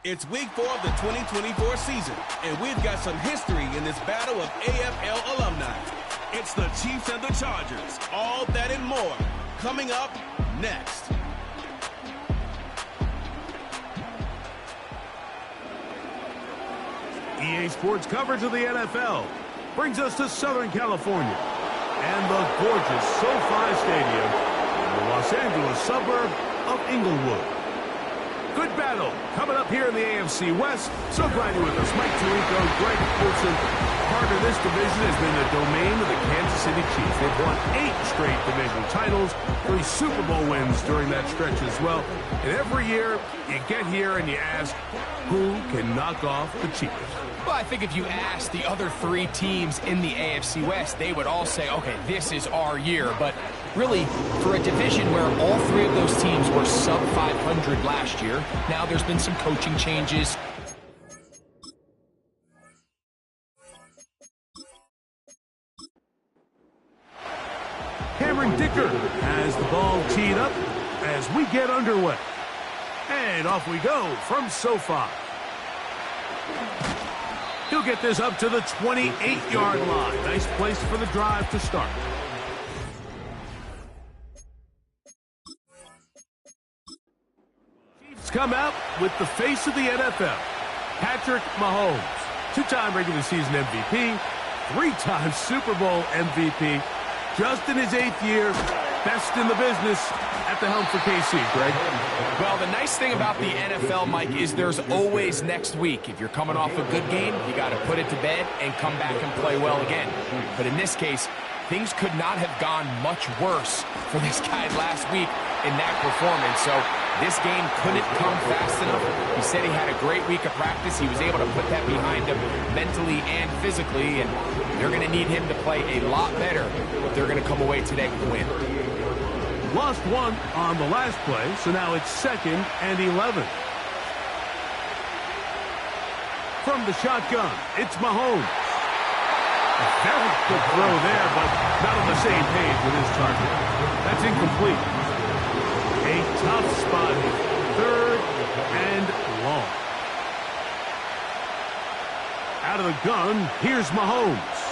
It's week 4 of the 2024 season, and we've got some history in this battle of AFL alumni. It's the Chiefs and the Chargers, all that and more, coming up next. EA Sports coverage of the NFL brings us to Southern California and the gorgeous SoFi Stadium in the Los Angeles suburb of Inglewood. Good battle coming up here in the AFC West. So glad you're with us. Mike Tirico, Greg Olson. Part of this division has been the domain of the Kansas City Chiefs. They've won 8 straight division titles, 3 Super Bowl wins during that stretch as well. And every year, you get here and you ask, who can knock off the Chiefs? Well, I think if you ask the other 3 teams in the AFC West, they would all say, okay, this is our year. But really, for a division where all 3 of those teams were sub 500 last year, now there's been some coaching changes. Cameron Dicker has the ball teed up as we get underway. And off we go from SoFi. He'll get this up to the 28-yard line. Nice place for the drive to start. Chiefs come out with the face of the NFL, Patrick Mahomes. 2-time regular season MVP, 3-time Super Bowl MVP. Just in his 8th year, best in the business at the helm for KC, Greg. Well, the nice thing about the NFL, Mike, is there's always next week. If you're coming off a good game, you got to put it to bed and come back and play well again. But in this case, things could not have gone much worse for this guy last week in that performance. So this game couldn't come fast enough. He said he had a great week of practice. He was able to put that behind him mentally and physically, and they're going to need him to play a lot better if they're going to come away today with a win. Lost 1 on the last play, so now it's 2nd and 11. From the shotgun, it's Mahomes. A very good throw there, but not on the same page with his target. That's incomplete. A tough spot here. 3rd and long. Out of the gun, here's Mahomes.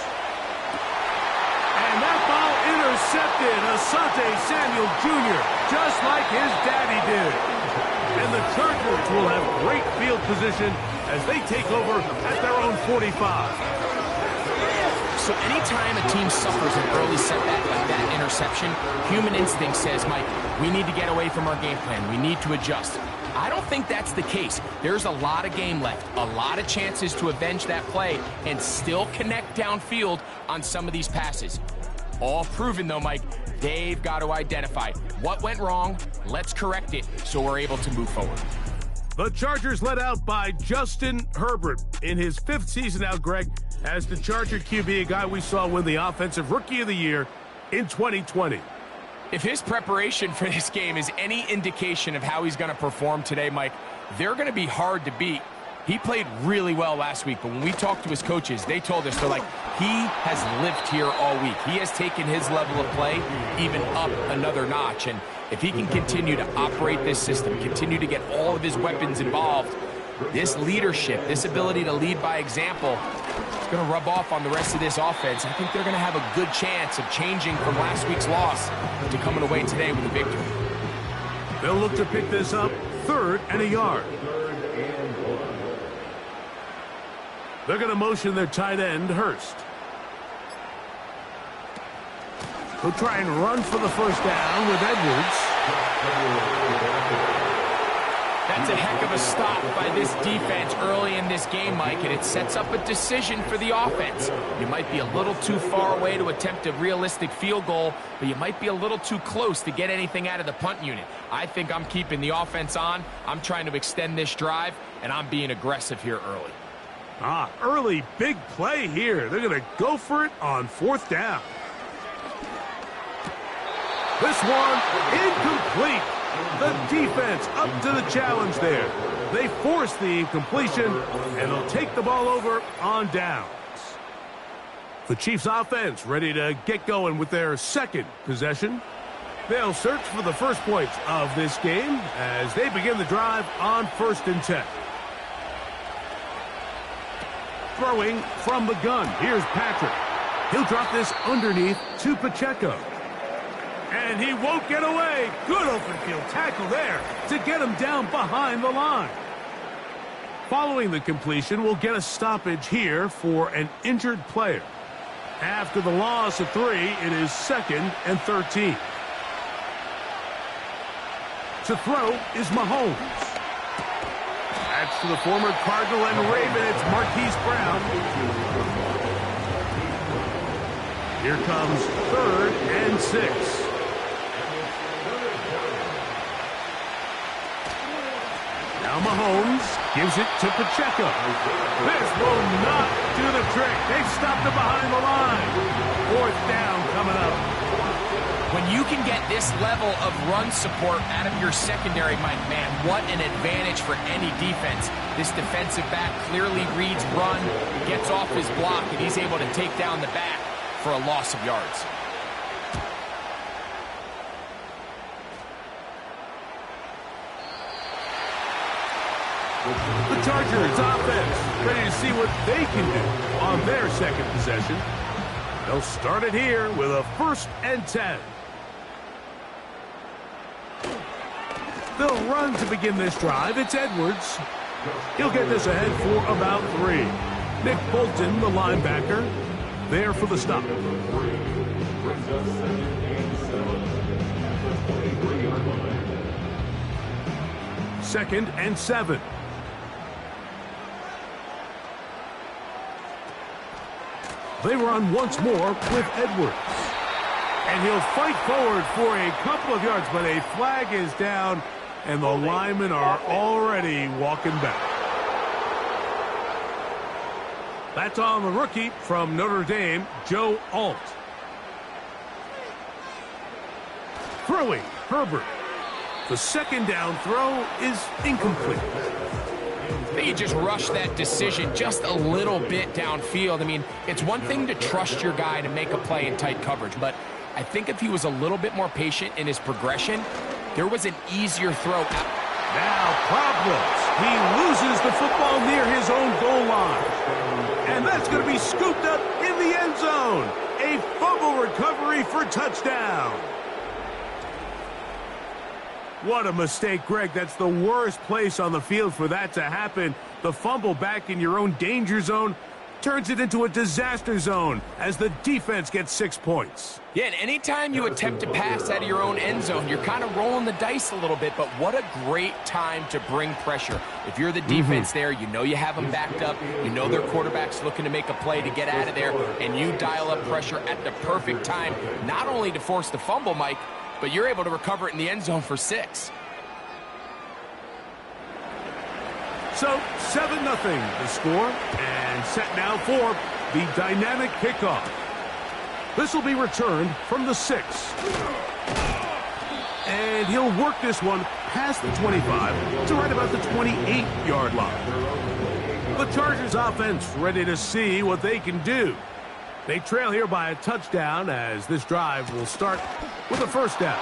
And that ball intercepted. Asante Samuel Jr., just like his daddy did. And the Chargers will have great field position as they take over at their own 45. So anytime a team suffers an early setback like that interception, human instinct says, Mike, we need to get away from our game plan. We need to adjust. I don't think that's the case. There's a lot of game left, a lot of chances to avenge that play and still connect downfield on some of these passes. All proven, though, Mike, they've got to identify what went wrong, let's correct it so we're able to move forward. The Chargers led out by Justin Herbert in his 5th season now, Greg, as the Charger QB, a guy we saw win the Offensive Rookie of the Year in 2020. If his preparation for this game is any indication of how he's going to perform today, Mike, they're going to be hard to beat. He played really well last week, but when we talked to his coaches, they told us, they're like, he has lived here all week. He has taken his level of play even up another notch. And if he can continue to operate this system, continue to get all of his weapons involved, this leadership, this ability to lead by example, it's going to rub off on the rest of this offense. I think they're going to have a good chance of changing from last week's loss to coming away today with a victory. They'll look to pick this up 3rd and a yard. They're going to motion their tight end, Hurst. He'll try and run for the first down with Edwards. That's a heck of a stop by this defense early in this game, Mike, and it sets up a decision for the offense. You might be a little too far away to attempt a realistic field goal, but you might be a little too close to get anything out of the punt unit. I think I'm keeping the offense on. I'm trying to extend this drive, and I'm being aggressive here early. Early big play here. They're going to go for it on 4th down. This one incomplete. The defense up to the challenge there. They force the incompletion, and they'll take the ball over on downs. The Chiefs offense ready to get going with their 2nd possession. They'll search for the first points of this game as they begin the drive on 1st and 10. Throwing from the gun. Here's Patrick. He'll drop this underneath to Pacheco. And he won't get away. Good open field tackle there to get him down behind the line. Following the completion, we'll get a stoppage here for an injured player. After the loss of 3, it is 2nd and 13. To throw is Mahomes. That's to the former Cardinal and Raven. It's Marquise Brown. Here comes 3rd and 6. Now Mahomes gives it to Pacheco. This will not do the trick. They've stopped it behind the line. 4th down coming up. When you can get this level of run support out of your secondary, Mike, man, what an advantage for any defense. This defensive back clearly reads run, gets off his block, and he's able to take down the back for a loss of yards. The Chargers offense ready to see what they can do on their second possession. They'll start it here with a 1st and 10. They'll run to begin this drive. It's Edwards. He'll get this ahead for about 3. Nick Bolton, the linebacker, there for the stop. 2nd and 7. They run once more with Edwards. And he'll fight forward for a couple of yards, but a flag is down, and the linemen are already walking back. That's on the rookie from Notre Dame, Joe Alt. Throwing, Herbert. The 2nd down throw is incomplete. They just rush that decision just a little bit downfield. I mean, it's one thing to trust your guy to make a play in tight coverage, but I think if he was a little bit more patient in his progression, there was an easier throw out. Now problems. He loses the football near his own goal line. And that's going to be scooped up in the end zone. A fumble recovery for touchdown. What a mistake, Greg. That's the worst place on the field for that to happen. The fumble back in your own danger zone turns it into a disaster zone as the defense gets 6 points. Yeah, and anytime you attempt to pass out of your own end zone, you're kind of rolling the dice a little bit, but what a great time to bring pressure. If you're the defense there, you know you have them backed up, you know their quarterback's looking to make a play to get out of there, and you dial up pressure at the perfect time, not only to force the fumble, Mike, but you're able to recover it in the end zone for 6. So 7-0 the score, and set now for the dynamic kickoff. This will be returned from the 6. And he'll work this one past the 25 to right about the 28-yard line. The Chargers offense ready to see what they can do. They trail here by a touchdown as this drive will start with a 1st down.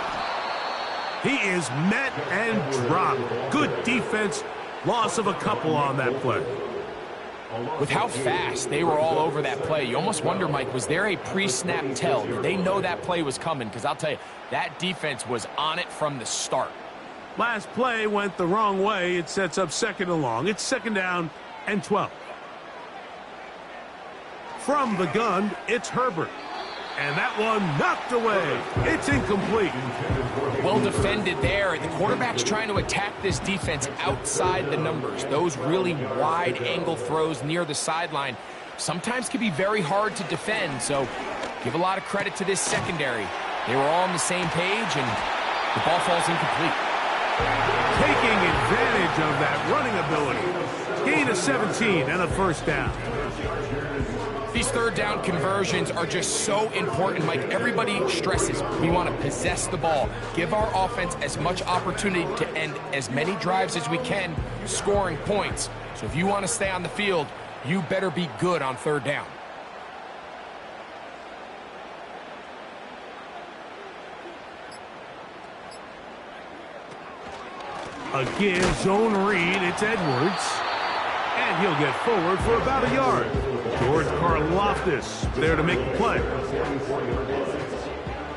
He is met and dropped. Good defense. Loss of a couple on that play. With how fast they were all over that play, you almost wonder, Mike, was there a pre-snap tell? Did they know that play was coming? Because I'll tell you, that defense was on it from the start. Last play went the wrong way. It sets up 2nd and long. It's 2nd down and 12. From the gun, it's Herbert. And that one knocked away. It's incomplete. Well defended there. The quarterback's trying to attack this defense outside the numbers. Those really wide angle throws near the sideline sometimes can be very hard to defend. So give a lot of credit to this secondary. They were all on the same page, and the ball falls incomplete. Taking advantage of that running ability. Gain of 17 and a 1st down. These 3rd down conversions are just so important, Mike. Everybody stresses we want to possess the ball, give our offense as much opportunity to end as many drives as we can, scoring points. So if you want to stay on the field, you better be good on 3rd down. Again, zone read. It's Edwards. And he'll get forward for about a yard. George Karlaftis there to make the play.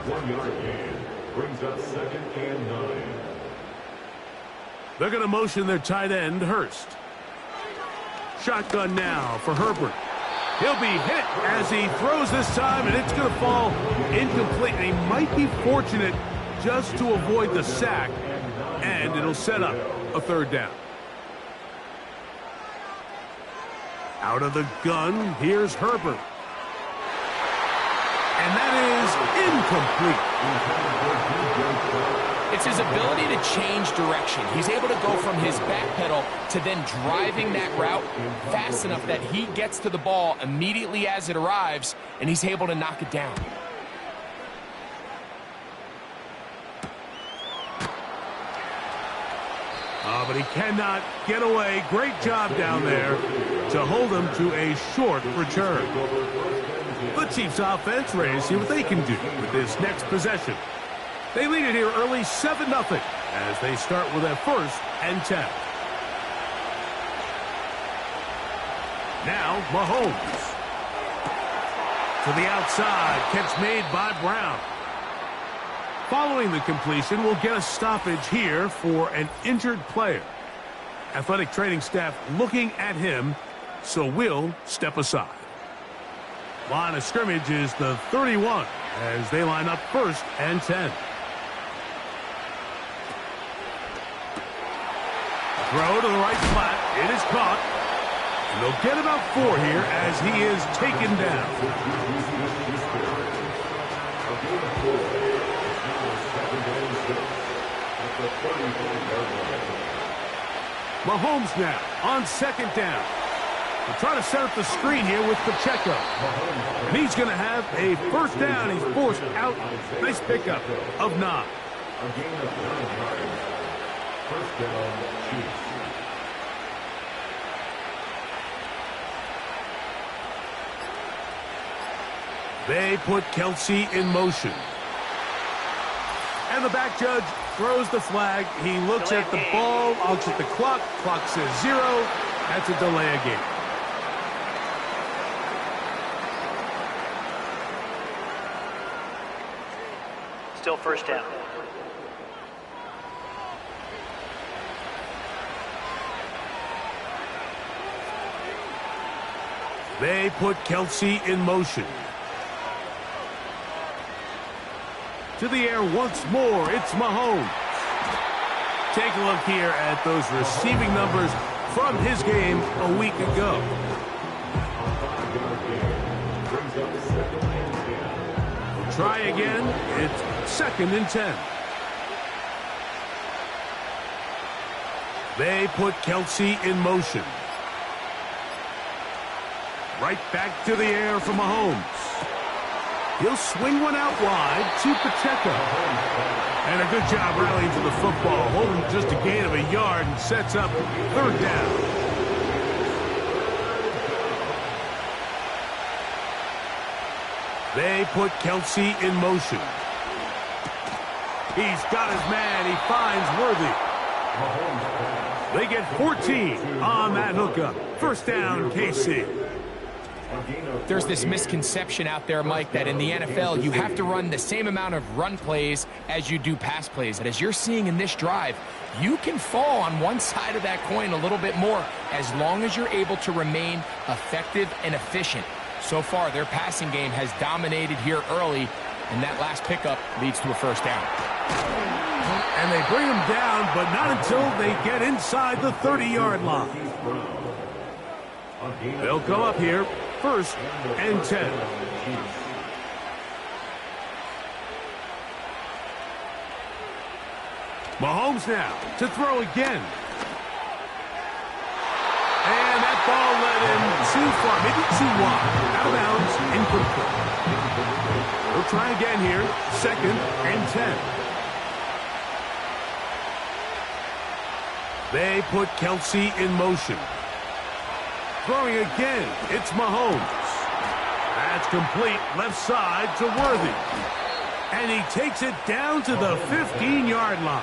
1 yard gain brings up 2nd and 9. They're going to motion their tight end, Hurst. Shotgun now for Herbert. He'll be hit as he throws this time, and it's going to fall incomplete. And he might be fortunate just to avoid the sack, and it'll set up a 3rd down. Out of the gun, here's Herbert. And that is incomplete. It's his ability to change direction. He's able to go from his back pedal to then driving that route fast enough that he gets to the ball immediately as it arrives, and he's able to knock it down. Oh, but he cannot get away. Great job down there to hold him to a short return. The Chiefs offense ready to see what they can do with this next possession. They lead it here early 7-0 as they start with a 1st and 10. Now Mahomes. To the outside. Catch made by Brown. Following the completion, we'll get a stoppage here for an injured player. Athletic training staff looking at him, so we'll step aside. Line of scrimmage is the 31 as they line up 1st and 10. Throw to the right flat. It is caught. And they'll get about 4 here as he is taken down. Mahomes now on 2nd down. They're trying to set up the screen here with Pacheco. And he's going to have a 1st down. He's forced out. Nice pickup of 9. A gain of 9 yards. 1st down, Chiefs. They put Kelsey in motion. And the back judge throws the flag. He looks at the ball, looks at the clock. Clock says 0. That's a delay of game. Still 1st down. They put Kelsey in motion. To the air once more, it's Mahomes. Take a look here at those receiving numbers from his game a week ago. We'll try again. It's 2nd and 10. They put Kelsey in motion. Right back to the air for Mahomes. He'll swing one out wide to Pacheco. And a good job rallying to the football, holding just a gain of a yard and sets up 3rd down. They put Kelsey in motion. He's got his man. He finds Worthy. They get 14 on that hookup. 1st down, KC. There's this misconception out there, Mike, that in the NFL you have to run the same amount of run plays as you do pass plays. And as you're seeing in this drive, you can fall on one side of that coin a little bit more as long as you're able to remain effective and efficient. So far, their passing game has dominated here early, and that last pickup leads to a 1st down. And they bring him down, but not until they get inside the 30-yard line. They'll come up here, 1st and 10. Mahomes now to throw again. And that ball led him too far, maybe too wide. Out of bounds, incomplete. We'll try again here, 2nd and 10. They put Kelsey in motion. Throwing again, it's Mahomes. That's complete, left side to Worthy. And he takes it down to the 15-yard line.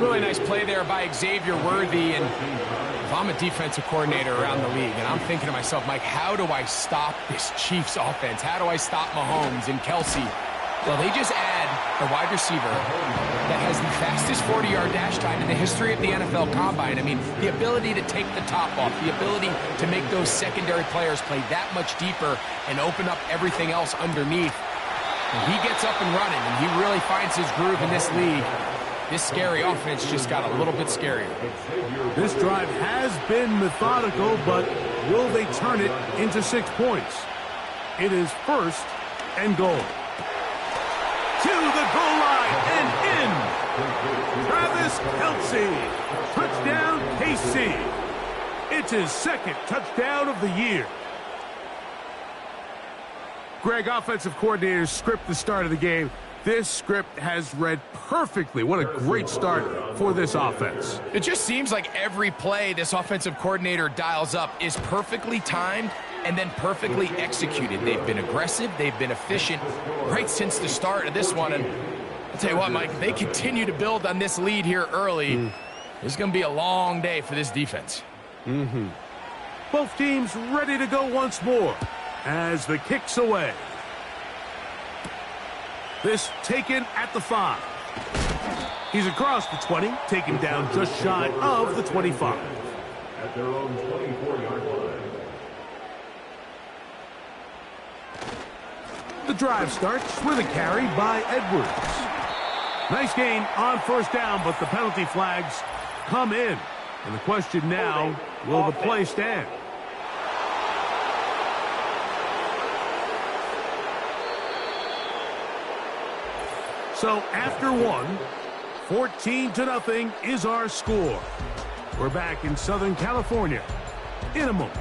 Really nice play there by Xavier Worthy. And if I'm a defensive coordinator around the league, and I'm thinking to myself, Mike, how do I stop this Chiefs offense? How do I stop Mahomes and Kelsey? Well, they just add a wide receiver that has the fastest 40-yard dash time in the history of the NFL Combine. I mean, the ability to take the top off, the ability to make those secondary players play that much deeper and open up everything else underneath. And he gets up and running, and he really finds his groove in this league. This scary offense just got a little bit scarier. This drive has been methodical, but will they turn it into 6 points? It is 1st and goal. To the goal line and in. Travis Kelce. Touchdown, KC. It's his 2nd touchdown of the year. Greg, offensive coordinators script the start of the game. This script has read perfectly. What a great start for this offense. It just seems like every play this offensive coordinator dials up is perfectly timed and then perfectly executed. They've been aggressive. They've been efficient right since the start of this one. And I'll tell you what, Mike, they continue to build on this lead here early. This is going to be a long day for this defense. Both teams ready to go once more as the kick's away. This taken at the 5. He's across the 20, taken down just shy of the 25. At their own 24-yard line. The drive starts with a carry by Edwards. Nice gain on 1st down, but the penalty flags come in. And the question now, will the play stand? So after 1, 14-0 is our score. We're back in Southern California in a moment.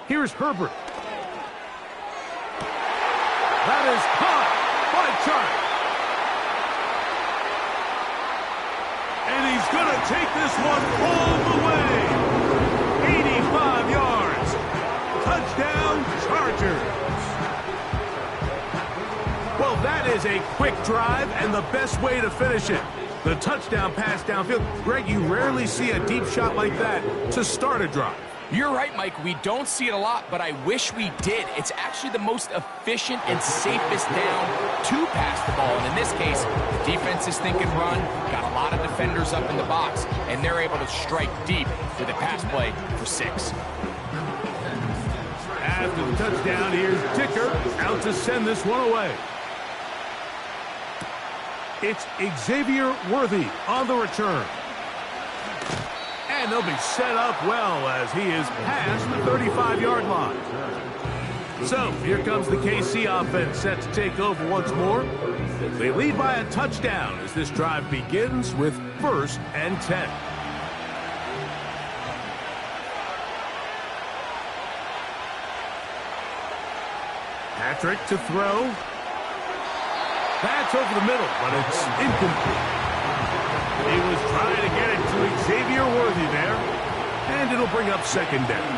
Here's Herbert. That is caught by Chark. And he's going to take this one all the way. 85 yards. Touchdown, Chargers. Well, that is a quick drive and the best way to finish it. The touchdown pass downfield. Greg, you rarely see a deep shot like that to start a drive. You're right, Mike. We don't see it a lot, but I wish we did. It's actually the most efficient and safest down to pass the ball. And in this case, the defense is thinking run, got a lot of defenders up in the box, and they're able to strike deep with a pass play for 6. After the touchdown, here's Dicker out to send this one away. It's Xavier Worthy on the return. And they'll be set up well as he is past the 35-yard line. So here comes the KC offense set to take over once more. They lead by a touchdown as this drive begins with 1st and 10. Patrick to throw. That's over the middle, but it's incomplete. He was trying to get it to Xavier Worthy there, and it'll bring up 2nd down.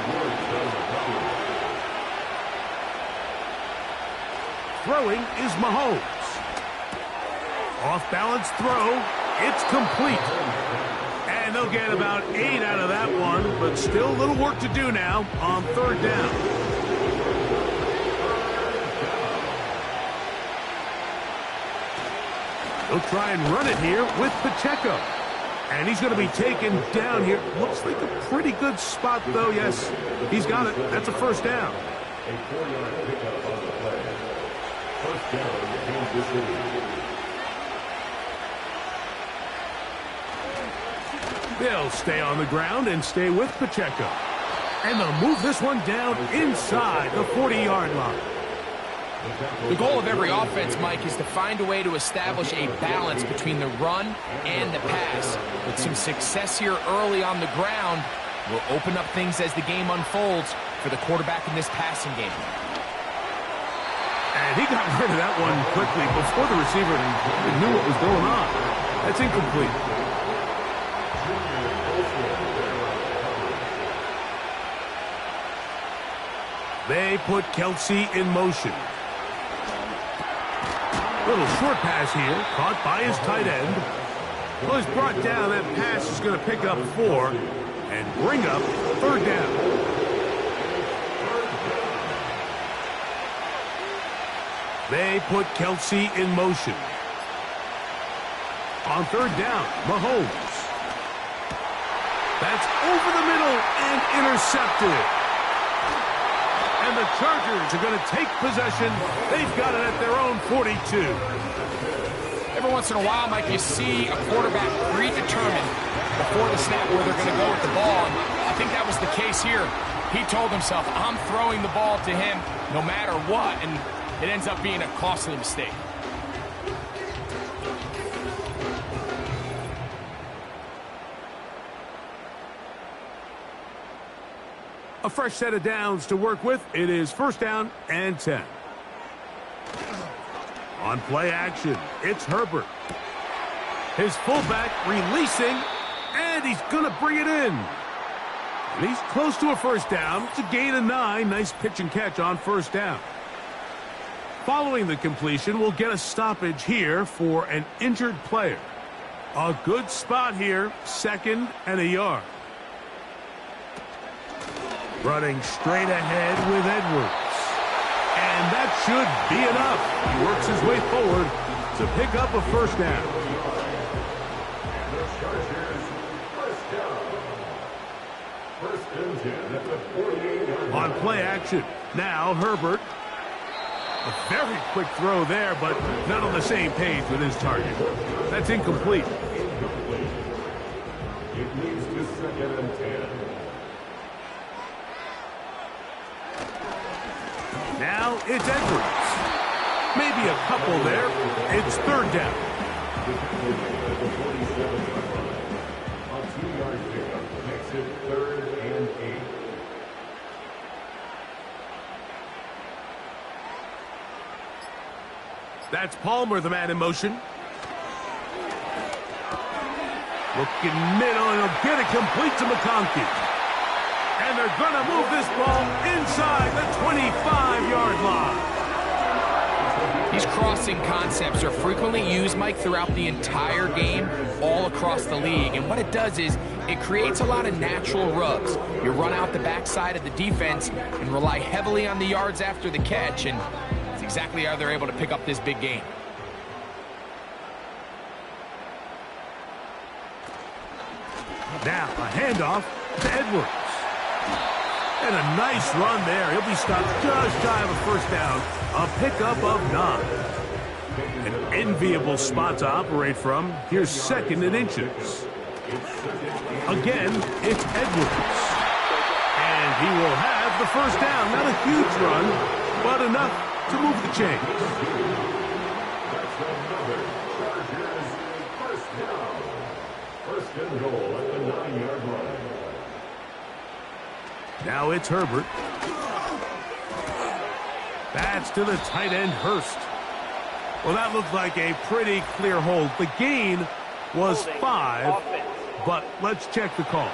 Throwing is Mahomes. Off-balance throw. It's complete. And they'll get about 8 out of that one, but still a little work to do now on 3rd down. They'll try and run it here with Pacheco. And he's going to be taken down here. Looks like a pretty good spot, though. Yes, he's got it. That's a 1st down. A 4-yard pickup on the play. 1st down, Kansas City. They'll stay on the ground and stay with Pacheco. And they'll move this one down inside the 40-yard line. The goal of every offense, Mike, is to find a way to establish a balance between the run and the pass. With some success here early on the ground, will open up things as the game unfolds for the quarterback in this passing game. And he got rid of that one quickly before the receiver knew what was going on. That's incomplete. They put Kelsey in motion. Little short pass here, caught by his tight end. Well, he's brought down. That pass is going to pick up 4 and bring up 3rd down. They put Kelsey in motion. On 3rd down, Mahomes. That's over the middle and intercepted. And the Chargers are going to take possession. They've got it at their own 42. Every once in a while, Mike, you see a quarterback predetermined before the snap where they're going to go with the ball. And I think that was the case here. He told himself, I'm throwing the ball to him no matter what. And it ends up being a costly mistake. A fresh set of downs to work with. It is 1st down and 10. On play action, it's Herbert. His fullback releasing, and he's going to bring it in. And he's close to a 1st down. It's a gain of 9. Nice pitch and catch on 1st down. Following the completion, we'll get a stoppage here for an injured player. A good spot here, 2nd and a yard. Running straight ahead with Edwards. And that should be enough. He works his way forward to pick up a 1st down. On play action, now Herbert. A very quick throw there, but not on the same page with his target. That's incomplete. It leads to 2nd and 10. Now it's Edwards. Maybe a couple there. It's 3rd down. A 2-yard pickup makes it 3rd and 8. That's Palmer, the man in motion. Looking middle, and he'll get it complete to McConkey. And they're going to move this ball inside the 25-yard line. These crossing concepts are frequently used, Mike, throughout the entire game, all across the league. And what it does is it creates a lot of natural rubs. You run out the backside of the defense and rely heavily on the yards after the catch, and it's exactly how they're able to pick up this big gain. Now a handoff to Edwards. And a nice run there. He'll be stopped just shy of a 1st down. A pickup of 9. An enviable spot to operate from. Here's 2nd and inches. Again, it's Edwards. And he will have the 1st down. Not a huge run, but enough to move the chains. That's another Chargers 1st down. 1st and goal at the 9-yard line. Now it's Herbert. That's to the tight end, Hurst. Well, that looked like a pretty clear hold. The gain was 5, but let's check the call.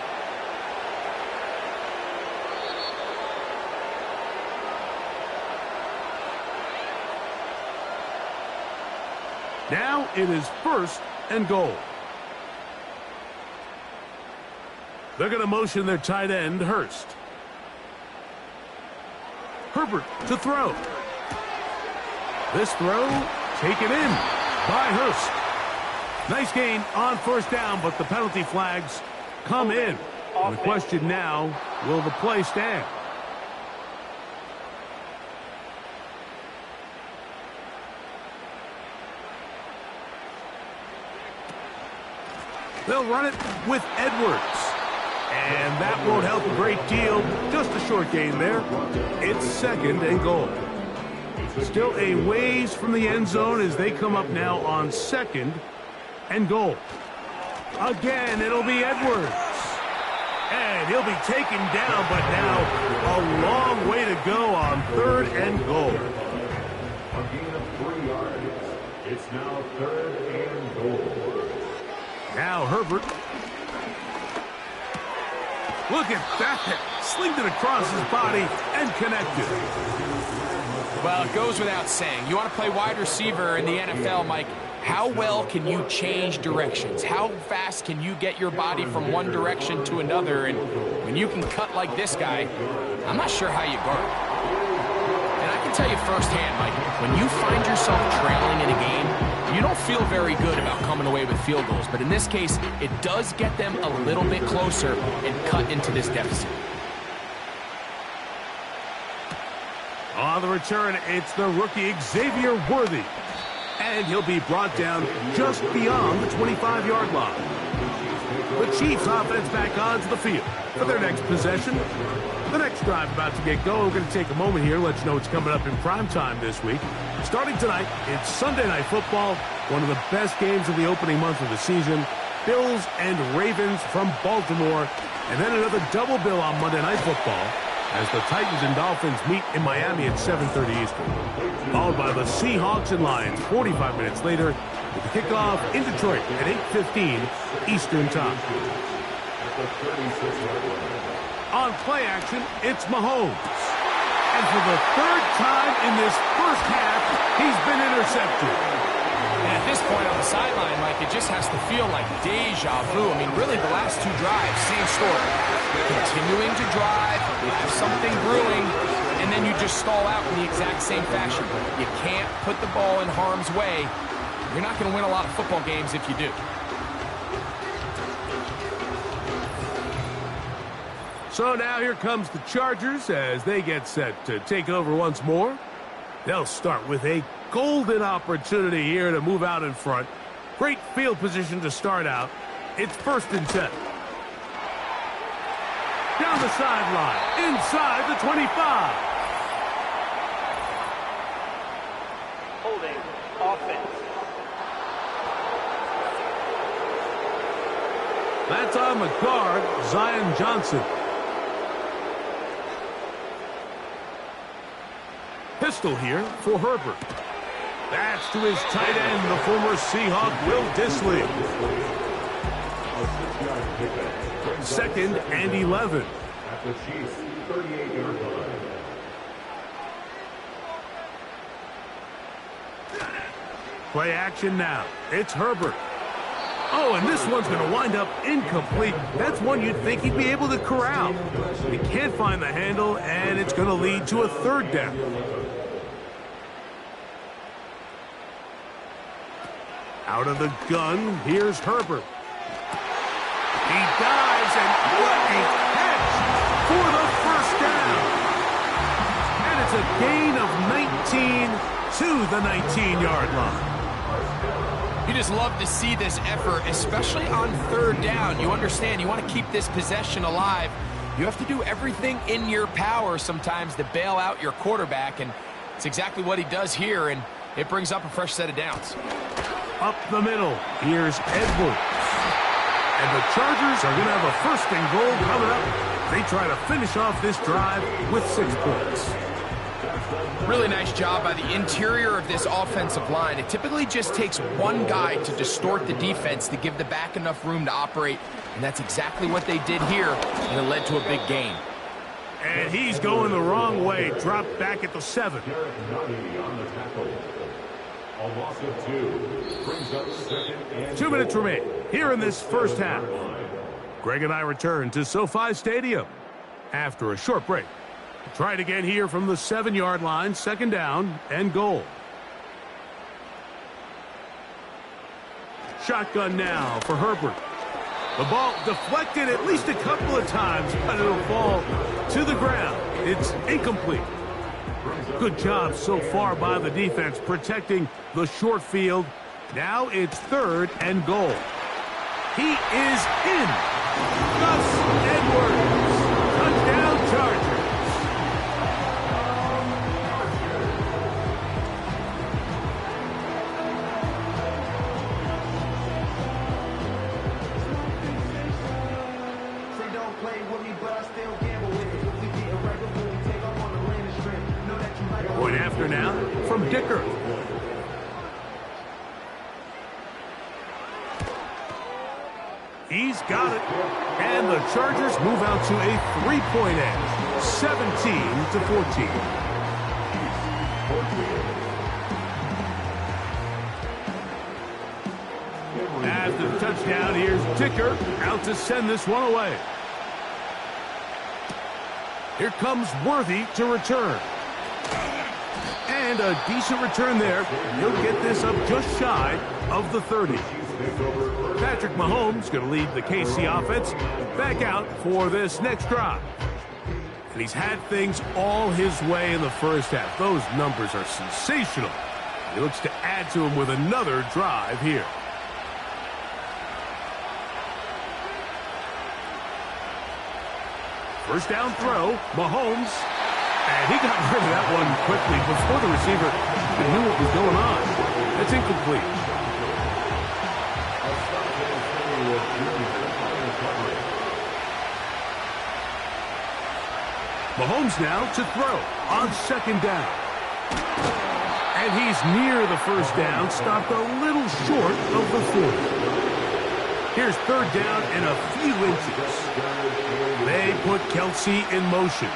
Now it is 1st and goal. They're going to motion their tight end, Hurst. Herbert to throw. This throw taken in by Hurst. Nice gain on 1st down, but the penalty flags come in. And the question now, will the play stand? They'll run it with Edwards. And that won't help a great deal. Just a short gain there. It's 2nd and goal. Still a ways from the end zone as they come up now on 2nd and goal. Again, it'll be Edwards. And he'll be taken down, but now a long way to go on 3rd and goal. A gain of 3 yards. It's now 3rd and goal. Now Herbert. Look at that. Slinged it across his body and connected. Well, it goes without saying. You want to play wide receiver in the NFL, Mike. How well can you change directions? How fast can you get your body from one direction to another? And when you can cut like this guy, I'm not sure how you guard. And I can tell you firsthand, Mike, when you find yourself trailing in a game, you don't feel very good about coming away with field goals. But in this case, it does get them a little bit closer and cut into this deficit. On the return, it's the rookie Xavier Worthy. And he'll be brought down just beyond the 25-yard line. The Chiefs offense back onto the field for their next possession. The next drive about to get going. We're going to take a moment here, let you know what's coming up in prime time this week. Starting tonight, it's Sunday Night Football, one of the best games of the opening month of the season. Bills and Ravens from Baltimore. And then another double bill on Monday Night Football as the Titans and Dolphins meet in Miami at 7:30 Eastern. Followed by the Seahawks and Lions 45 minutes later with the kickoff in Detroit at 8:15 Eastern Time. On play action, it's Mahomes. And for the 3rd time in this first half, he's been intercepted. And at this point on the sideline, Mike, it just has to feel like deja vu. I mean, really, the last 2 drives, same story. Continuing to drive, you have something brewing, and then you just stall out in the exact same fashion. You can't put the ball in harm's way. You're not going to win a lot of football games if you do. So now here comes the Chargers as they get set to take over once more. They'll start with a golden opportunity here to move out in front. Great field position to start out. It's 1st and 10. Down the sideline, inside the 25. Holding offense. That's on the guard, Zion Johnson. Pistol here for Herbert. That's to his tight end, the former Seahawk, Will Dissly. 2nd and 11. At the Chiefs' 38-yard line. Play action now. It's Herbert. Oh, and this one's going to wind up incomplete. That's one you'd think he'd be able to corral. He can't find the handle, and it's going to lead to a 3rd down. Out of the gun, here's Herbert. He dives, and what a catch for the 1st down. And it's a gain of 19 to the 19-yard line. You just love to see this effort, especially on 3rd down. You understand, you want to keep this possession alive. You have to do everything in your power sometimes to bail out your quarterback, and it's exactly what he does here, and it brings up a fresh set of downs. Up the middle, here's Edwards. And the Chargers are going to have a 1st and goal coming up. They try to finish off this drive with 6 points. Really nice job by the interior of this offensive line. It typically just takes one guy to distort the defense to give the back enough room to operate, and that's exactly what they did here, and it led to a big gain. And he's going the wrong way, dropped back at the 7. A loss of 2 brings up 2nd and 2 minutes remain here in this first half. Greg and I return to SoFi Stadium after a short break. Try it again here from the 7-yard line, 2nd down and goal. Shotgun now for Herbert. The ball deflected at least a couple of times, but it'll fall to the ground. It's incomplete. Good job so far by the defense protecting the short field. Now it's 3rd and goal. He is in. Gus Edwards. Touchdown Chargers. now from Dicker. He's got it. And the Chargers move out to a 3-point edge, 17-14. After the touchdown, here's Dicker out to send this one away. Here comes Worthy to return. And a decent return there. He'll get this up just shy of the 30. Patrick Mahomes going to lead the KC offense back out for this next drive. And he's had things all his way in the first half. Those numbers are sensational. He looks to add to them with another drive here. First down throw, Mahomes, and he got rid of that one quickly before the receiver knew what was going on. That's incomplete. Mahomes now to throw on second down. And he's near the first down, stopped a little short of the 40. Here's third down and a few inches. They put Kelsey in motion.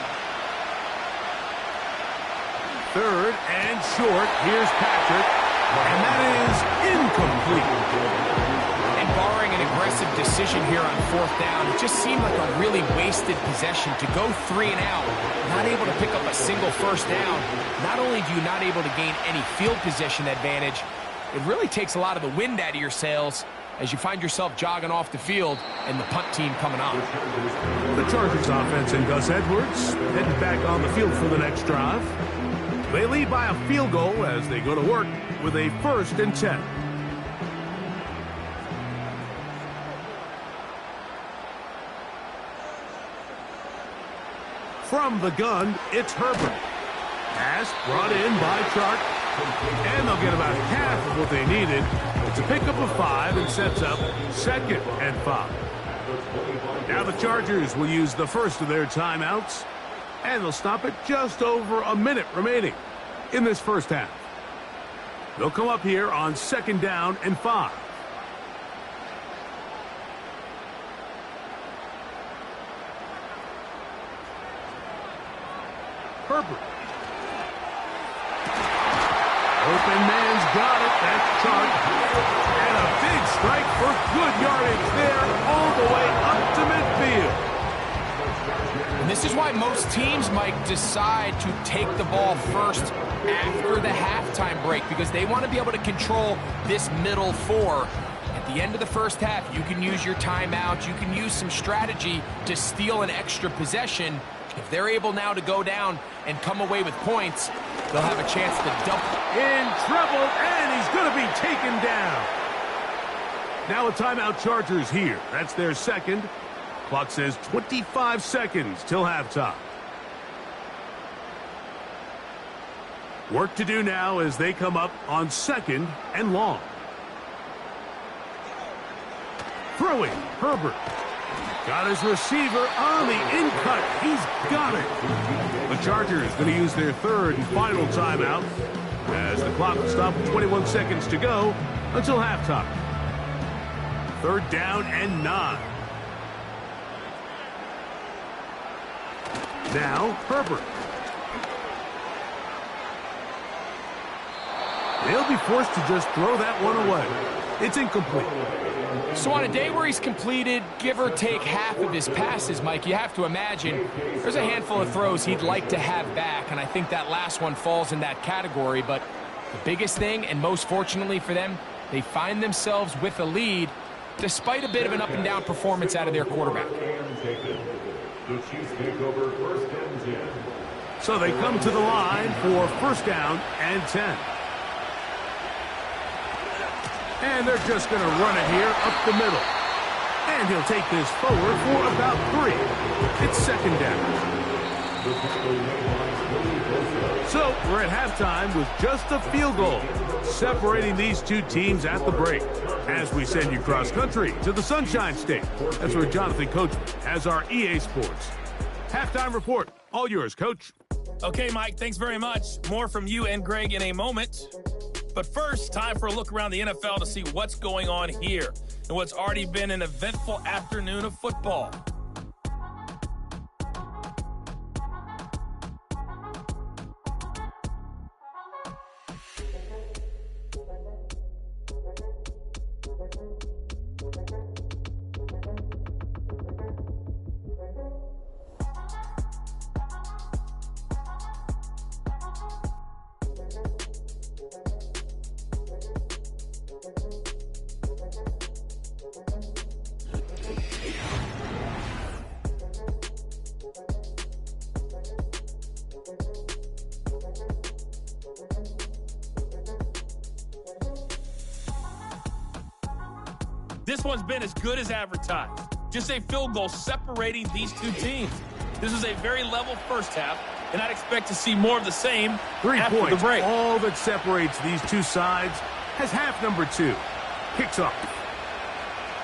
Third and short. Here's Patrick. And that is incomplete. And barring an aggressive decision here on fourth down, it just seemed like a really wasted possession to go 3 and out, not able to pick up a single first down. Not only do you not able to gain any field position advantage, it really takes a lot of the wind out of your sails as you find yourself jogging off the field and the punt team coming on. The Chargers offense and Gus Edwards heading back on the field for the next drive. They lead by a field goal as they go to work with a 1st and 10. From the gun, it's Herbert. Pass brought in by Chark. And they'll get about half of what they needed. It's a pickup of 5 and sets up 2nd and 5. Now the Chargers will use the first of their timeouts. And they'll stop at just over a minute remaining in this first half. They'll come up here on 2nd down and 5. Herbert. Open man's got it. That's Chark. And a big strike for good yardage there all the way up to midfield. And this is why most teams, Mike, decide to take the ball first after the halftime break, because they want to be able to control this middle 4. At the end of the first half, you can use your timeout. You can use some strategy to steal an extra possession. If they're able now to go down and come away with points, they'll have a chance to dump. In trouble, and he's going to be taken down. Now a timeout Chargers here. That's their 2nd. Clock says 25 seconds till halftime. Work to do now as they come up on 2nd and long. Throwing, Herbert. Got his receiver on the in-cut. He's got it. The Chargers going to use their 3rd and final timeout as the clock will stop with 21 seconds to go until halftime. 3rd down and 9. Now, Herbert. They'll be forced to just throw that one away. It's incomplete. So on a day where he's completed, give or take half of his passes, Mike, you have to imagine there's a handful of throws he'd like to have back, and I think that last one falls in that category. But the biggest thing, and most fortunately for them, they find themselves with a lead despite a bit of an up-and-down performance out of their quarterback. So they come to the line for 1st down and 10. And they're just going to run it here up the middle. And he'll take this forward for about 3. It's 2nd down. So we're at halftime with just a field goal separating these two teams at the break. As we send you cross-country to the Sunshine State. That's where Jonathan Coachman has our EA Sports halftime report. All yours, Coach. Okay, Mike, thanks very much. More from you and Greg in a moment. But first, time for a look around the NFL to see what's going on here and what's already been an eventful afternoon of football. This one's been as good as advertised. Just a field goal separating these two teams. This is a very level first half, and I'd expect to see more of the same 3 after points. the break. All that separates these two sides has half number 2. Kicks off.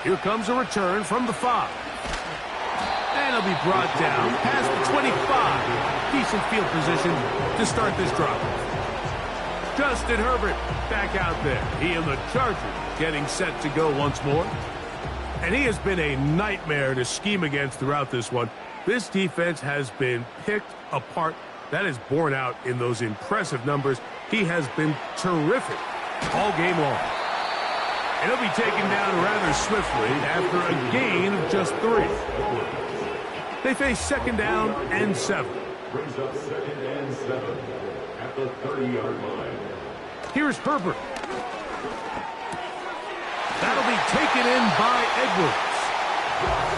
Here comes a return from the 5. And it'll be brought down past the 25. Decent field position to start this drive. Justin Herbert back out there. He and the Chargers getting set to go once more. And he has been a nightmare to scheme against throughout this one. This defense has been picked apart. That is borne out in those impressive numbers. He has been terrific all game long. And he'll be taken down rather swiftly after a gain of just 3. They face second down and 7. Brings up second and 7 at the 30-yard line. Here's Herbert. That'll be taken in by Edwards.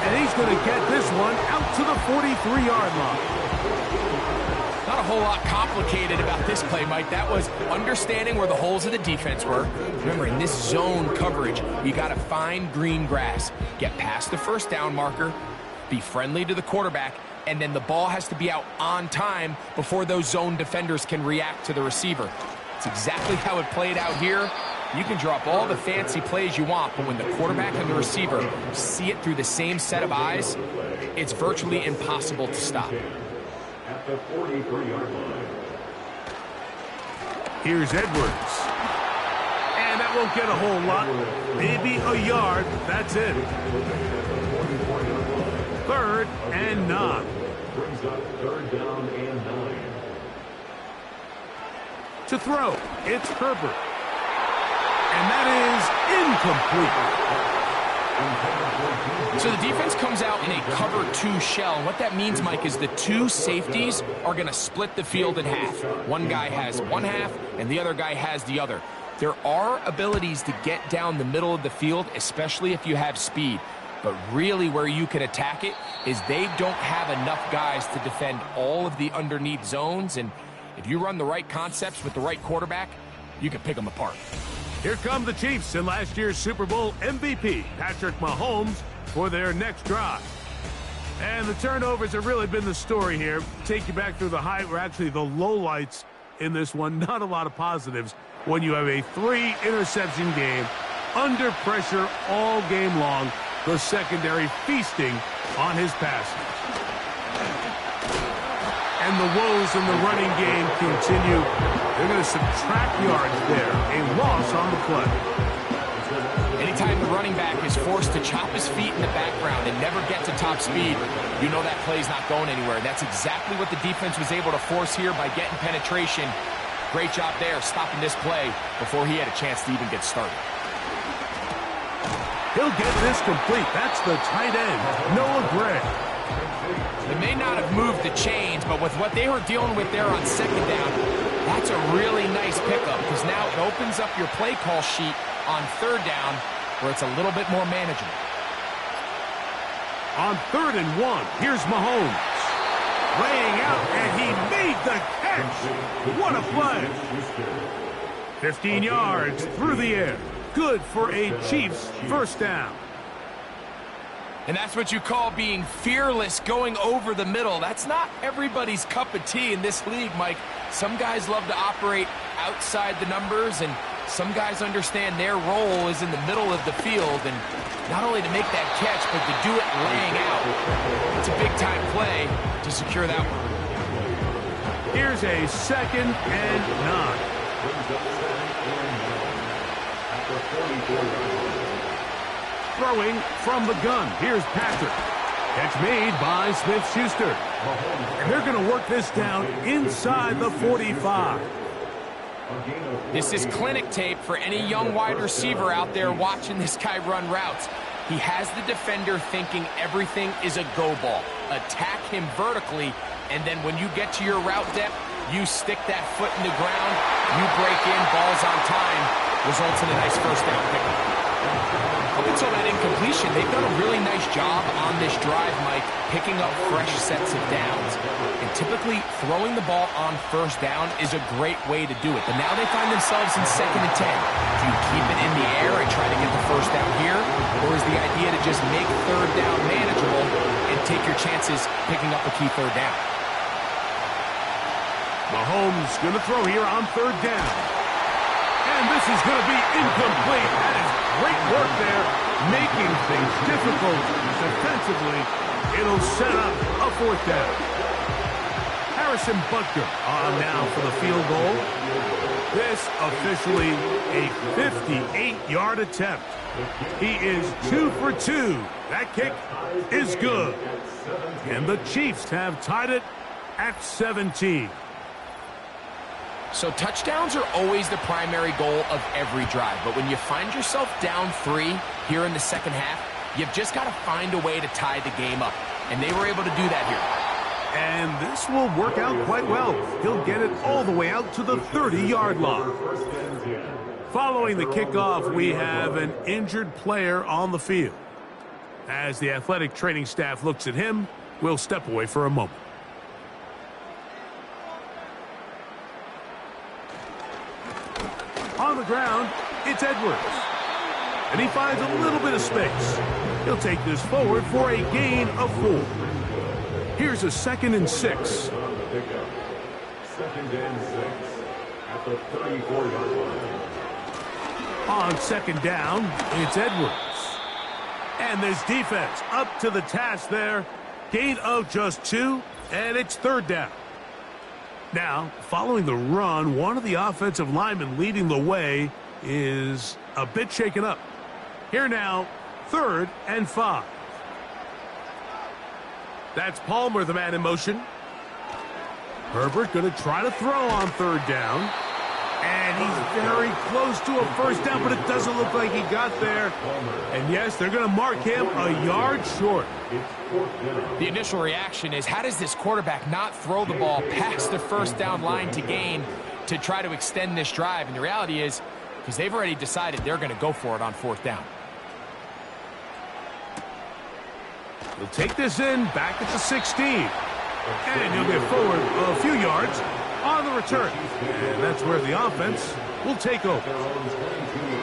And he's going to get this one out to the 43-yard line. Not a whole lot complicated about this play, Mike. That was understanding where the holes of the defense were. Remember, in this zone coverage, you got to find green grass. Get past the first down marker, be friendly to the quarterback, and then the ball has to be out on time before those zone defenders can react to the receiver. It's exactly how it played out here. You can drop all the fancy plays you want, but when the quarterback and the receiver see it through the same set of eyes, it's virtually impossible to stop. At the 43-yard line. Here's Edwards. And that won't get a whole lot. Maybe a yard. That's it. 3rd and 9. Brings up 3rd down and 9. To throw, it's Herbert. And that is incomplete. So the defense comes out in a cover 2 shell. And what that means, Mike, is the 2 safeties are going to split the field in half. One guy has one half, and the other guy has the other. There are abilities to get down the middle of the field, especially if you have speed. But really where you can attack it is they don't have enough guys to defend all of the underneath zones. And if you run the right concepts with the right quarterback, you can pick them apart. Here come the Chiefs and last year's Super Bowl MVP, Patrick Mahomes, for their next drive. And the turnovers have really been the story here. Take you back through the high, or actually the lowlights in this one. Not a lot of positives when you have a 3-interception game under pressure all game long. The secondary feasting on his passes. And the woes in the running game continue. They're going to subtract yards there. A loss on the play. Anytime the running back is forced to chop his feet in the background and never get to top speed, you know that play's not going anywhere. That's exactly what the defense was able to force here by getting penetration. Great job there, stopping this play before he had a chance to even get started. He'll get this complete. That's the tight end, Noah Gray. They may not have moved the chains, but with what they were dealing with there on second down, that's a really nice pickup because now it opens up your play call sheet on 3rd down where it's a little bit more manageable. On 3rd and 1, here's Mahomes. Laying out, and he made the catch. What a play. 15 yards through the air. Good for a Chiefs first down. And that's what you call being fearless, going over the middle. That's not everybody's cup of tea in this league, Mike. Some guys love to operate outside the numbers, and some guys understand their role is in the middle of the field, and not only to make that catch, but to do it laying out. It's a big-time play to secure that one. Here's a 2nd and 9. Throwing from the gun. Here's Patrick. Catch made by Smith-Schuster. And they're going to work this down inside the 45. This is clinic tape for any young wide receiver out there watching this guy run routes. He has the defender thinking everything is a go ball. Attack him vertically, and then when you get to your route depth, you stick that foot in the ground, you break in, balls on time, results in a nice first down pickup. Up until that incompletion, they've done a really nice job on this drive, Mike, picking up fresh sets of downs. And typically, throwing the ball on first down is a great way to do it. But now they find themselves in 2nd and 10. Do you keep it in the air and try to get the first down here? Or is the idea to just make 3rd down manageable and take your chances picking up a key 3rd down? Mahomes going to throw here on 3rd down. And this is going to be incomplete. That is great work there, making things difficult defensively. It'll set up a 4th down. Harrison Butker on now for the field goal. This officially a 58-yard attempt. He is 2 for 2. That kick is good. And the Chiefs have tied it at 17. So touchdowns are always the primary goal of every drive. But when you find yourself down 3 here in the second half, you've just got to find a way to tie the game up. And they were able to do that here. And this will work out quite well. He'll get it all the way out to the 30-yard line. Following the kickoff, we have an injured player on the field. As the athletic training staff looks at him, we'll step away for a moment. On the ground, it's Edwards. And he finds a little bit of space. He'll take this forward for a gain of 4. Here's a 2nd and 6. 2nd and 6 at the 34-yard line. On 2nd down, it's Edwards. And this defense up to the task there. Gain of just 2, and it's 3rd down. Now, following the run, one of the offensive linemen leading the way is a bit shaken up. Here now, 3rd and 5. That's Palmer, the man in motion. Herbert going to try to throw on 3rd down. And he's very close to a first down, but it doesn't look like he got there. And yes, they're going to mark him a yard short. The initial reaction is, how does this quarterback not throw the ball past the first down line to gain to try to extend this drive? And the reality is, because they've already decided they're going to go for it on 4th down. He'll take this in back at the 16. And he'll get forward a few yards on the return. And that's where the offense will take over.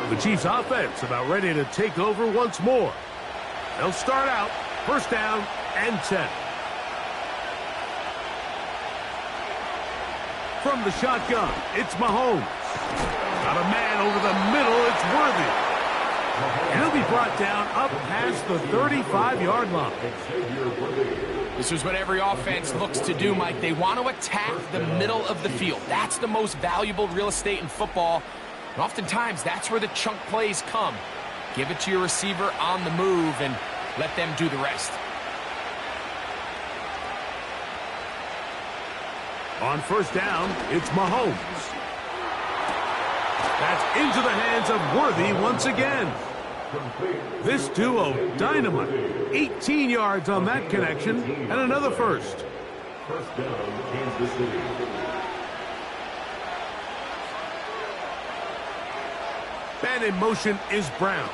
The Chiefs offense about ready to take over once more. They'll start out 1st down and 10. From the shotgun, it's Mahomes. Got a man over the middle, it's Worthy. And he'll be brought down up past the 35-yard line. This is what every offense looks to do, Mike. They want to attack the middle of the field. That's the most valuable real estate in football. And oftentimes, that's where the chunk plays come. Give it to your receiver on the move and let them do the rest. On 1st down, it's Mahomes. That's into the hands of Worthy once again. This duo, dynamite. 18 yards on that connection, and another first. 1st down, Kansas City. Man in motion is Brown.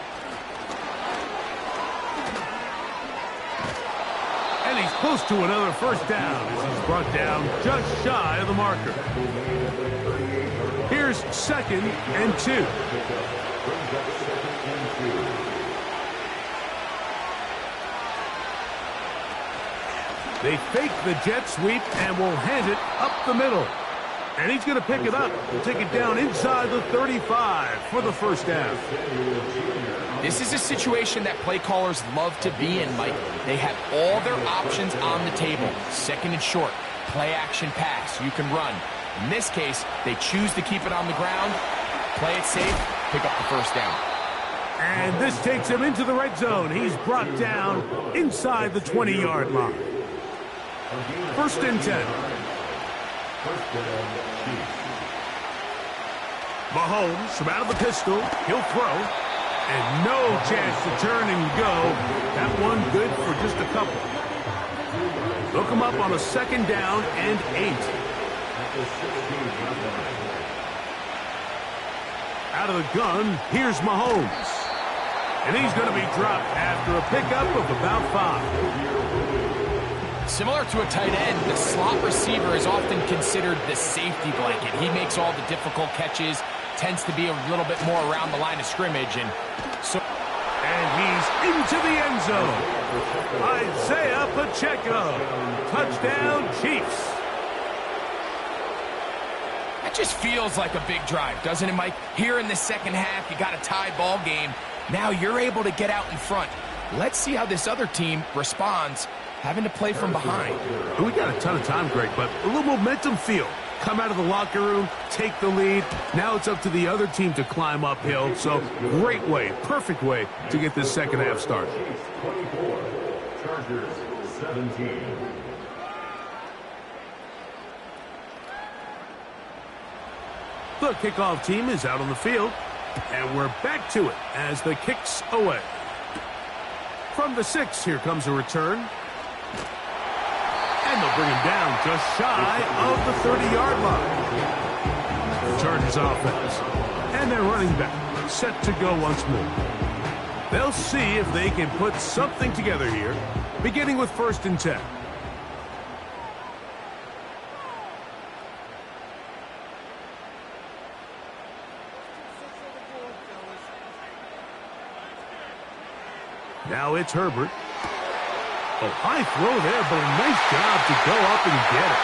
And he's close to another 1st down as he's brought down just shy of the marker. Here's 2nd and 2. They fake the jet sweep and will hand it up the middle. And he's going to pick it up and take it down inside the 35 for the 1st down. This is a situation that play callers love to be in, Mike. They have all their options on the table. 2nd and short. play action pass. You can run. In this case, they choose to keep it on the ground, play it safe, pick up the first down. And this takes him into the red zone. He's brought down inside the 20-yard line. 1st and 10. Mahomes from out of the pistol. He'll throw. And no chance to turn and go. That one good for just a couple. Look him up on a 2nd down and 8. Out of the gun, here's Mahomes. And he's going to be dropped after a pickup of about 5. Similar to a tight end, the slot receiver is often considered the safety blanket. He makes all the difficult catches, tends to be a little bit more around the line of scrimmage. And he's into the end zone. Isaiah Pacheco. Touchdown, Chiefs. That just feels like a big drive, doesn't it, Mike? Here in the second half, you got a tie ball game. Now you're able to get out in front. Let's see how this other team responds, having to play from behind. We got a ton of time, Greg, but a little momentum feel. Come out of the locker room, take the lead. Now it's up to the other team to climb uphill. So great way, perfect way to get this second half started. 24, Chargers 17. The kickoff team is out on the field, and we're back to it as the kick's away. From the 6, here comes a return. And they'll bring him down just shy of the 30-yard line. The Chargers offense. And their running back set to go once more. They'll see if they can put something together here, beginning with 1st and 10. Now it's Herbert. A high throw there, but a nice job to go up and get it.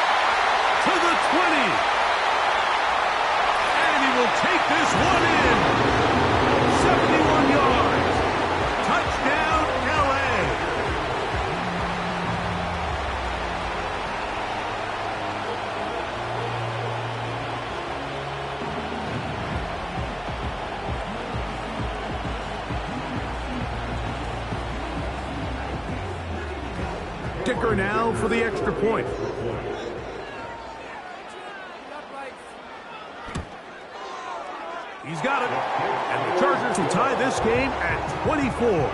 To the 20. And he will take this one in. 71 yards. Touchdown, L.A. Dicker now for the extra point. He's got it. And the Chargers will tie this game at 24.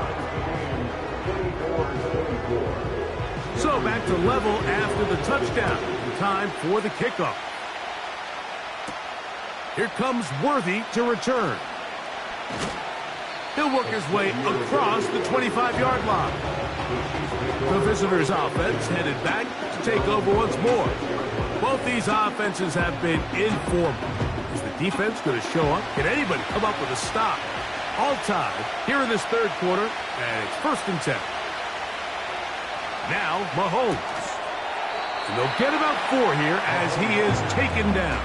So back to level after the touchdown. Time for the kickoff. Here comes Worthy to return. He'll work his way across the 25-yard line. The visitors' offense headed back to take over once more. Both these offenses have been informal. Is the defense going to show up? Can anybody come up with a stop? All tied here in this 3rd quarter, and it's 1st and 10. Now Mahomes. And they'll get about 4 here as he is taken down.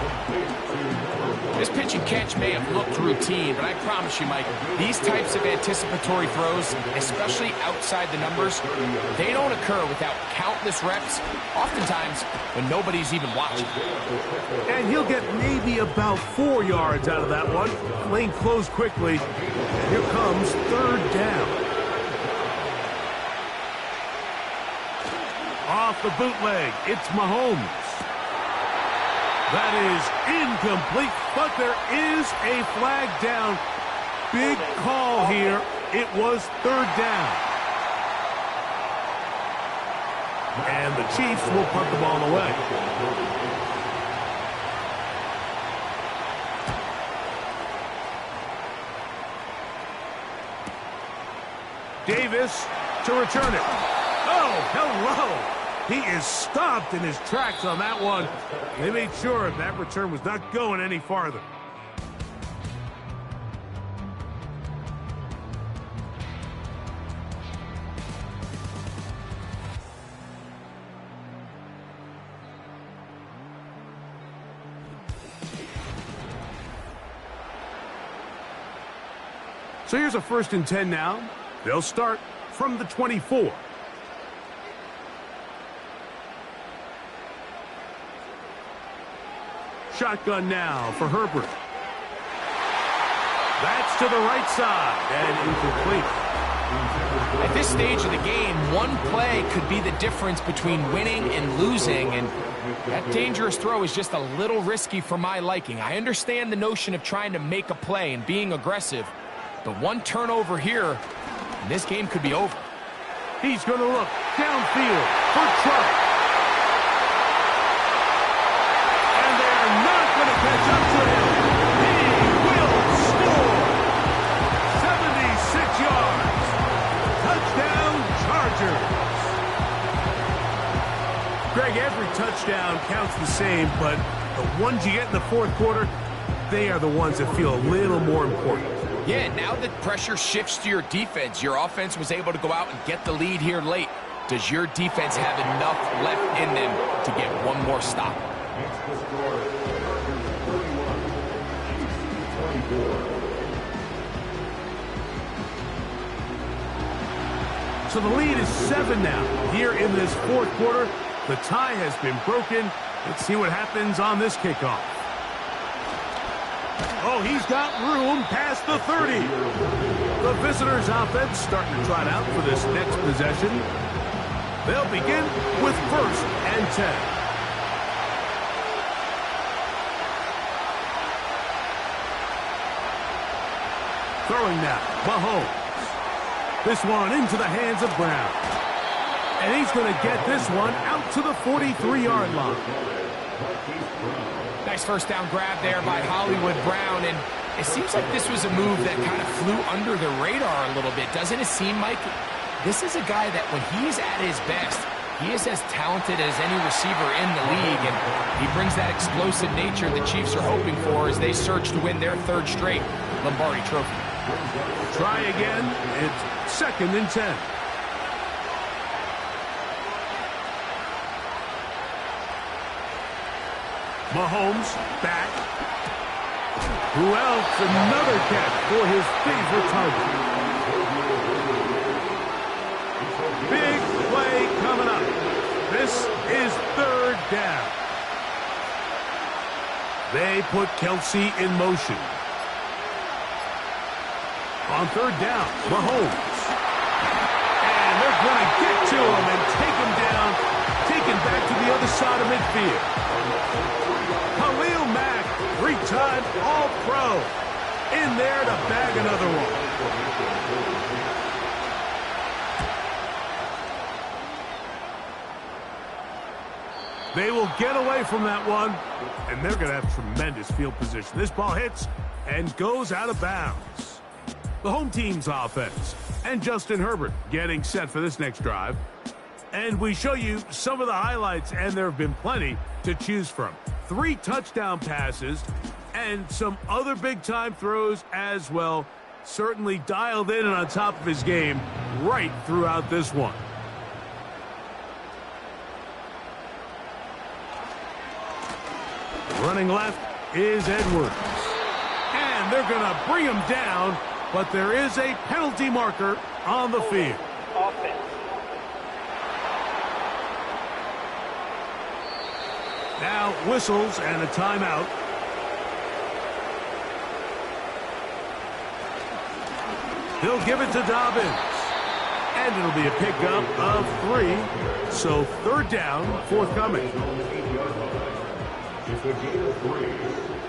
This pitch and catch may have looked routine, but I promise you, Mike, these types of anticipatory throws, especially outside the numbers, they don't occur without countless reps, oftentimes when nobody's even watching. And he'll get maybe about 4 yards out of that one. Lane closed quickly. And here comes 3rd down. Off the bootleg, it's Mahomes. That is incomplete, but there is a flag down. Big call here. It was 3rd down. And the Chiefs will punt the ball away. Davis to return it. Oh, hello. He is stopped in his tracks on that one. They made sure that return was not going any farther. So here's a 1st and 10 now. They'll start from the 24. Shotgun now for Herbert. That's to the right side and incomplete. At this stage of the game, one play could be the difference between winning and losing, and that dangerous throw is just a little risky for my liking. I understand the notion of trying to make a play and being aggressive, but one turnover here, and this game could be over. He's going to look downfield for trouble. And they're not going to catch up to him. He will score. 76 yards. Touchdown, Chargers. Greg, every touchdown counts the same, but the ones you get in the fourth quarter, they are the ones that feel a little more important. Yeah, now that pressure shifts to your defense, your offense was able to go out and get the lead here late. Does your defense have enough left in them to get one more stop? So the lead is 7 now. Here in this fourth quarter, the tie has been broken. Let's see what happens on this kickoff. Oh, he's got room past the 30. The visitors' offense starting to trot out for this next possession. They'll begin with 1st and 10. Throwing now, Mahomes. This one into the hands of Brown. And he's going to get this one out to the 43-yard line. Nice first down grab there by Hollywood Brown, and it seems like this was a move that kind of flew under the radar a little bit. Doesn't it seem, Mike? This is a guy that when he's at his best, he is as talented as any receiver in the league, and he brings that explosive nature the Chiefs are hoping for as they search to win their 3rd straight Lombardi Trophy. Try again. It's 2nd and 10. Mahomes back. Who else? Another catch for his favorite target. Big play coming up. This is 3rd down. They put Kelsey in motion. On 3rd down, Mahomes. And they're going to get to him and take him down, taken back to the other side of midfield. Khalil Mack, 3-time All-Pro, in there to bag another one. They will get away from that one, and they're going to have tremendous field position. This ball hits and goes out of bounds. The home team's offense, and Justin Herbert getting set for this next drive. And we show you some of the highlights, and there have been plenty to choose from. 3 touchdown passes and some other big-time throws as well. Certainly dialed in and on top of his game right throughout this one. Running left is Edwards. And they're going to bring him down, but there is a penalty marker on the field. Offense. Now whistles and a timeout. He'll give it to Dobbins. And it'll be a pickup of 3. So 3rd down, forthcoming. It's a gain of 3.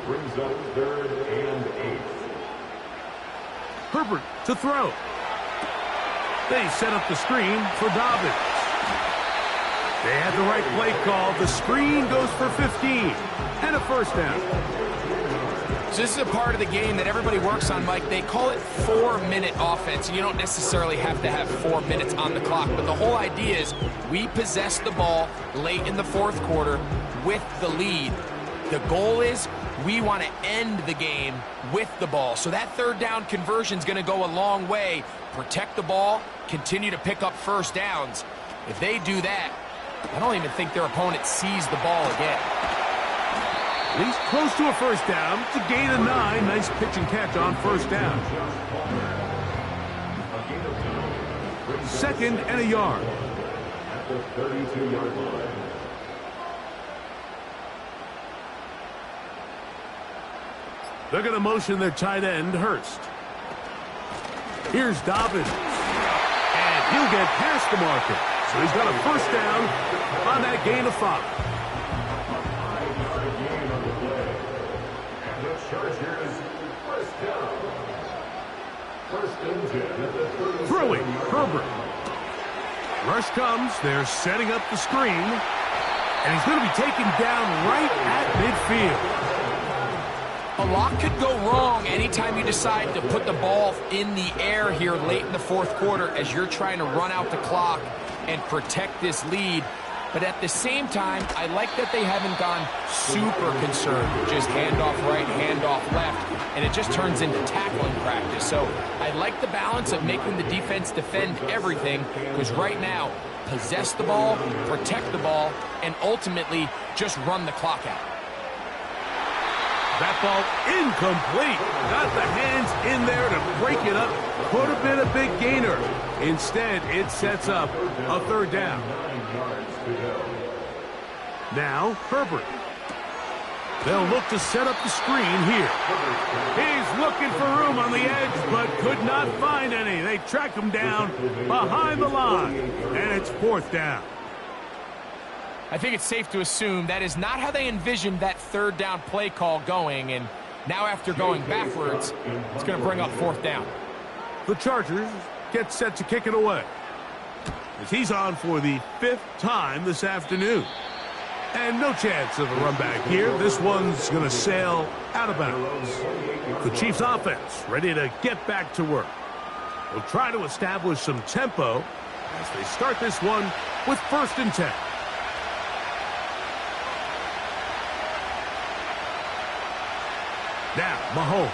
Brings up 3rd and 8. Herbert to throw. They set up the screen for Dobbins. They had the right play call. The screen goes for 15 and a 1st down. So this is a part of the game that everybody works on, Mike. They call it 4-minute offense, and you don't necessarily have to have 4 minutes on the clock, but the whole idea is we possess the ball late in the 4th quarter with the lead. The goal is we want to end the game with the ball. So that 3rd down conversion is going to go a long way. Protect the ball, continue to pick up 1st downs. If they do that, I don't even think their opponent sees the ball again. He's close to a 1st down. It's a gain of 9. Nice pitch and catch on 1st down. 2nd and a yard. At the 32-yard line. They're going to motion their tight end, Hurst. Here's Dobbins. And he'll get past the marker. So he's got a first down on that gain of 5. And the Chargers first down. First and 10 at the 30. Throwing, Herbert. Rush comes. They're setting up the screen. And he's going to be taken down right at midfield. A lot could go wrong anytime you decide to put the ball in the air here late in the fourth quarter as you're trying to run out the clock and protect this lead. But at the same time, I like that they haven't gone super concerned. Just handoff right, handoff left, and it just turns into tackling practice. So I like the balance of making the defense defend everything, because right now, possess the ball, protect the ball, and ultimately just run the clock out. That ball incomplete. Got the hands in there to break it up. Could have been a big gainer. Instead, it sets up a third down. Now, Herbert. They'll look to set up the screen here. He's looking for room on the edge, but could not find any. They track him down behind the line, and it's fourth down. I think it's safe to assume that is not how they envisioned that third down play call going, and now after going backwards, it's going to bring up fourth down. The Chargers get set to kick it away, as he's on for the 5th time this afternoon. And no chance of a run back here. This one's going to sail out of bounds. The Chiefs offense ready to get back to work. They'll try to establish some tempo as they start this one with 1st and 10. Now, Mahomes.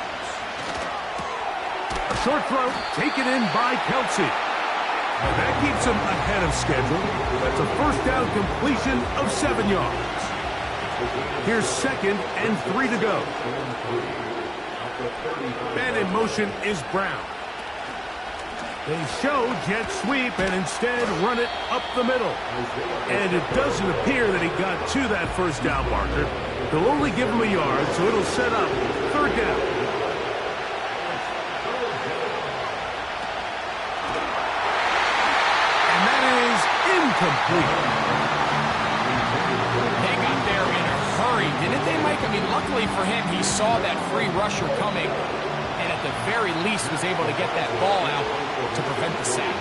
A short throw taken in by Kelsey. And that keeps him ahead of schedule. That's a first down completion of 7 yards. Here's 2nd and 3 to go. And in motion is Brown. They show jet sweep and instead run it up the middle. And it doesn't appear that he got to that first down marker. They'll only give him a yard, so it'll set up third down. And that is incomplete. They got there in a hurry, didn't they, Mike? I mean, luckily for him, he saw that free rusher coming, and at the very least was able to get that ball out to prevent the sack.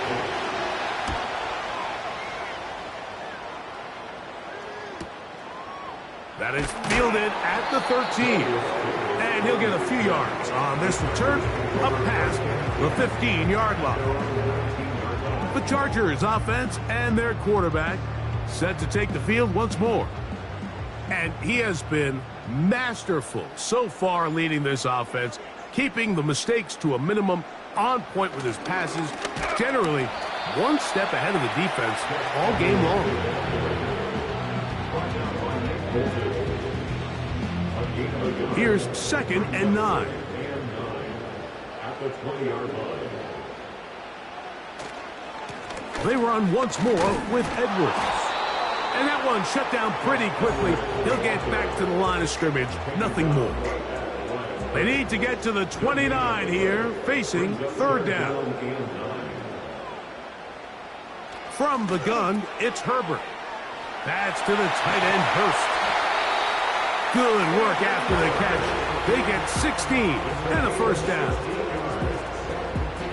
That is fielded at the 13. And he'll get a few yards on this return up past the 15-yard line. The Chargers offense and their quarterback set to take the field once more. And he has been masterful so far leading this offense, keeping the mistakes to a minimum, on point with his passes, generally one step ahead of the defense all game long. Here's 2nd and 9. At the 20-yard line. They run once more with Edwards. And that one shut down pretty quickly. He'll get back to the line of scrimmage. Nothing more. They need to get to the 29 here, facing third down. From the gun, it's Herbert. That's to the tight end, Hurst. Good work after the catch. They get 16 and a first down.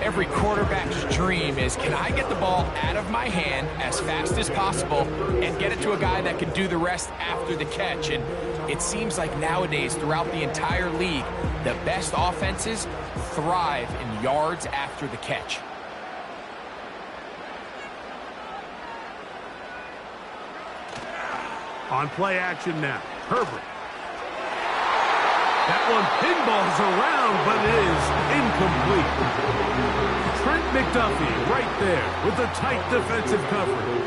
Every quarterback's dream is, can I get the ball out of my hand as fast as possible and get it to a guy that can do the rest after the catch? And it seems like nowadays, throughout the entire league, the best offenses thrive in yards after the catch. On play action now, Herbert. That one pinballs around, but it is incomplete. Trent McDuffie right there with the tight defensive coverage.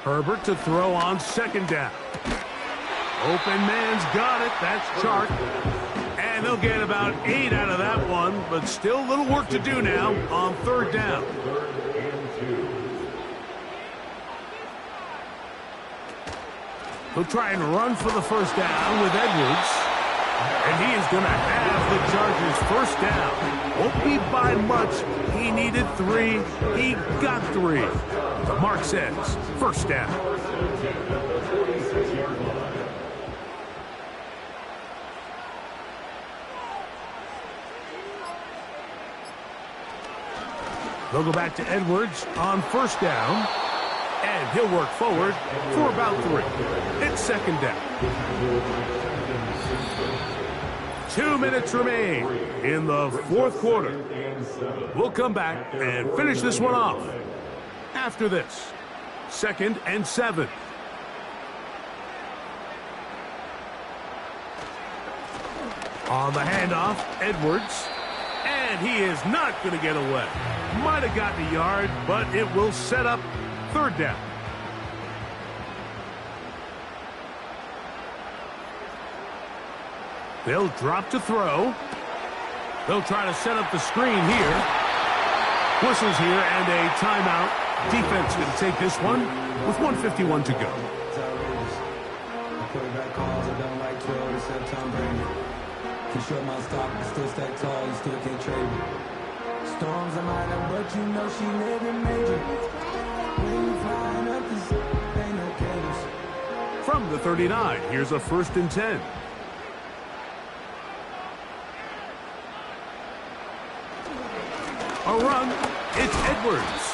Herbert to throw on 2nd down. Open man's got it. That's Chark. And they'll get about 8 out of that one, but still a little work to do now on third down. He'll try and run for the first down with Edwards. And he is going to have the Chargers first down. Won't be by much. He needed 3. He got 3. The mark says first down. They'll go back to Edwards on first down. And he'll work forward for about 3. It's second down. 2 minutes remain in the fourth quarter. We'll come back and finish this one off after this. 2nd and 7. On the handoff, Edwards. And he is not going to get away. Might have gotten a yard, but it will set up third down. They'll drop to throw. They'll try to set up the screen here. Whistles here and a timeout. Defense going to take this one with 1:51 to go. Quarterback calls, I don't like 12, except Tom Brady. Can short my stock, but still stack tall, you still can't trade me. Storms are minor, but you know she living major. When you flying up, this ain't no cables. From the 39, here's a 1st and 10. A run, it's Edwards.